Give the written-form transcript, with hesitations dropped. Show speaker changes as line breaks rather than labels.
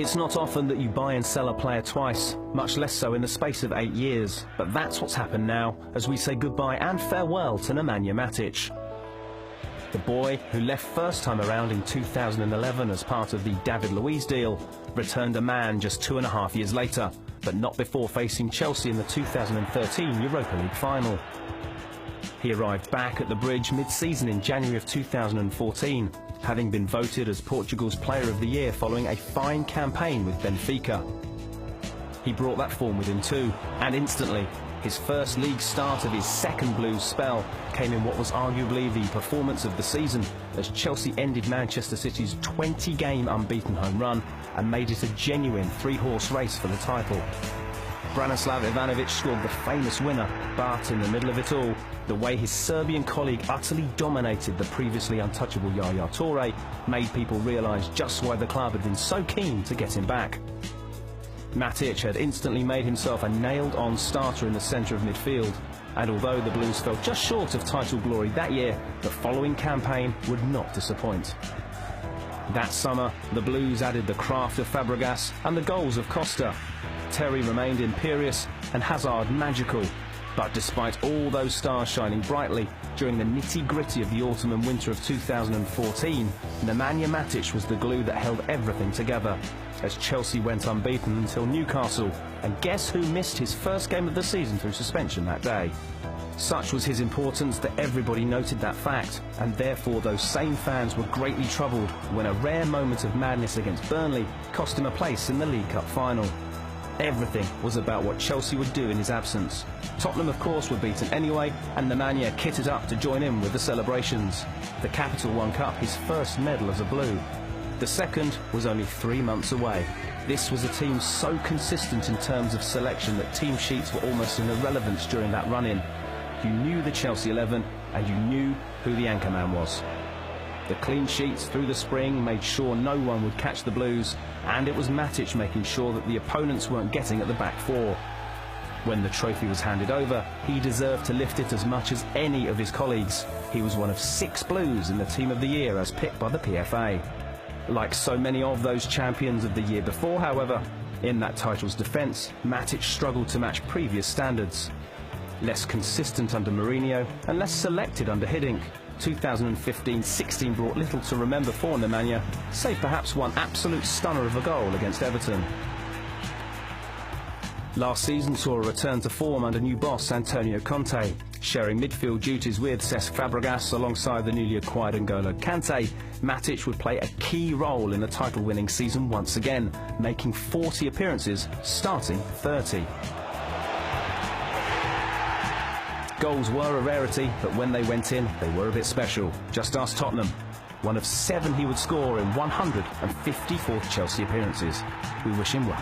It's not often that you buy and sell a player twice, much less so in the space of 8 years. But that's what's happened now, as we say goodbye and farewell to Nemanja Matic. The boy, who left first time around in 2011 as part of the David Luiz deal, returned a man just 2.5 years later, but not before facing Chelsea in the 2013 Europa League final. He arrived back at the Bridge mid-season in January of 2014, having been voted as Portugal's Player of the Year following a fine campaign with Benfica. He brought that form with him too, and instantly, his first league start of his second Blues spell came in what was arguably the performance of the season, as Chelsea ended Manchester City's 20-game unbeaten home run and made it a genuine three-horse race for the title. Branislav Ivanovic scored the famous winner, but in the middle of it all, the way his Serbian colleague utterly dominated the previously untouchable Yaya Toure made people realise just why the club had been so keen to get him back. Matic had instantly made himself a nailed-on starter in the centre of midfield, and although the Blues fell just short of title glory that year, the following campaign would not disappoint. That summer, the Blues added the craft of Fabregas and the goals of Costa. Terry remained imperious and Hazard magical, but despite all those stars shining brightly, during the nitty-gritty of the autumn and winter of 2014, Nemanja Matic was the glue that held everything together, as Chelsea went unbeaten until Newcastle, and guess who missed his first game of the season through suspension that day? Such was his importance that everybody noted that fact, and therefore those same fans were greatly troubled when a rare moment of madness against Burnley cost him a place in the League Cup final. Everything was about what Chelsea would do in his absence. Tottenham, of course, were beaten anyway, and Nemanja kitted up to join in with the celebrations. The capital won Cup, his first medal as a Blue. The second was only 3 months away. This was a team so consistent in terms of selection that team sheets were almost an irrelevance during that run-in. You knew the Chelsea 11, and you knew who the anchorman was. The clean sheets through the spring made sure no one would catch the Blues, and it was Matic making sure that the opponents weren't getting at the back four. When the trophy was handed over, he deserved to lift it as much as any of his colleagues. He was one of 6 Blues in the Team of the Year as picked by the PFA. Like so many of those champions of the year before, however, in that title's defence, Matic struggled to match previous standards. Less consistent under Mourinho and less selected under Hiddink, 2015-16 brought little to remember for Nemanja, save perhaps one absolute stunner of a goal against Everton. Last season saw a return to form under new boss Antonio Conte, sharing midfield duties with Cesc Fabregas alongside the newly acquired N'Golo Kante. Matic would play a key role in the title-winning season once again, making 40 appearances, starting 30. Goals were a rarity, but when they went in, they were a bit special. Just ask Tottenham. One of 7 he would score in 154 Chelsea appearances. We wish him well.